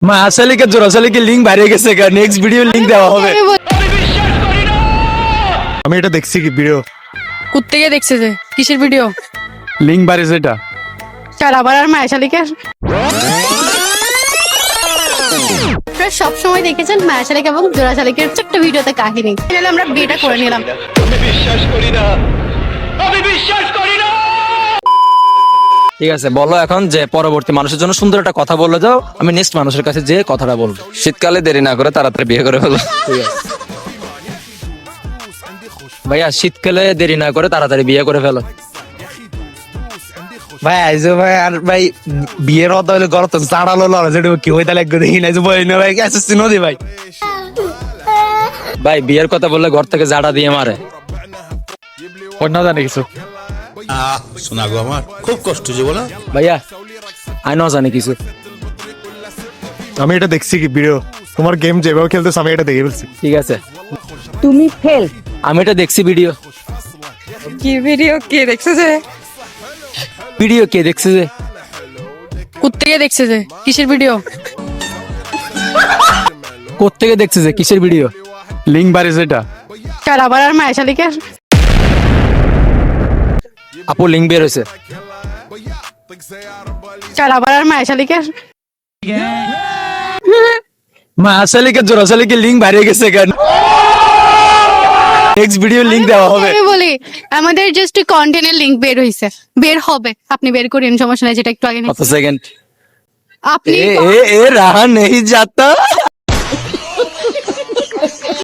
মায়াশালিকে জোড়াশালিকে link বাইরে গেছে, next video link দেওয়া হবে। আমি এটা দেখছি কি ভিডিও, কোত্থেকে দেখছে যে কিসের ভিডিও? লিঙ্ক বাইরেছে এটা। কার আবার আর মায়াশালিকের? আপনারা সবসময় দেখেছেন মায়াশালিক এবং জোড়াশালিকের ছোট্ট ভিডিওতে কাহিনী। তাহলে আমরা বিয়েটা করে নিলাম। ঠিক আছে, বলো এখন যে পরবর্তী মানুষের জন্য সুন্দর একটা কথা বলে যাও, আমি নেক্সট মানুষের কাছে যে কথাটা বলবো। শীতকালে দেরি না করে তাড়াতাড়ি বিয়ে করে ফেলো। ভাইয়া শীতকালে দেরি না করে তাড়াতাড়ি বিয়ে করে ফেলো। ভাই আইজো ভাই, আর ভাই বিয়ের কথা হলে গরত জাড়ালো লড়া যেটা কি হইতা লাগবে দেখি না যে বই না ভাই এসএসসি নদী ভাই। ভাই বিয়ের কথা বললে ঘর থেকে জাড়া দিয়ে মারে। ওর না জানি কিছু শোনা গো, আমার খুব কষ্ট যে বলো। ভাইয়া আই না জানি কিছু। আমি এটা দেখছি কি ভিডিও, তোমার গেম যেভাবে খেলতেছ আমি এটা দেখে ফেলছি। ঠিক আছে, তুমি ফেল। আমি এটা দেখছি ভিডিও। কি ভিডিও? কে দেখছে যে? ভিডিও কে দেখছে যে? কোত্থেকে দেখছে যে কিসের ভিডিও? কোত্থেকে দেখছে যে কিসের ভিডিও? লিঙ্ক বাইরেছে এটা। কার আবার আর মায়াশালিকের? আপু লিঙ্ক বের হয়েছে। কার আবার আর মায়াশালিকের? মায়াশালিকে জোড়াশালিকে লিঙ্ক বাইরে গেছে, নেক্সট ভিডিও লিঙ্ক দেওয়া হবে। আমি বলি আমাদের জাস্ট কন্টেন্টের লিংক বের হইছে, বের হবে, আপনি বের করেন, সমস্যা নাই। যেটা একটু আগে কত সেকেন্ড? আপনি এ রাহা নেই যাতা।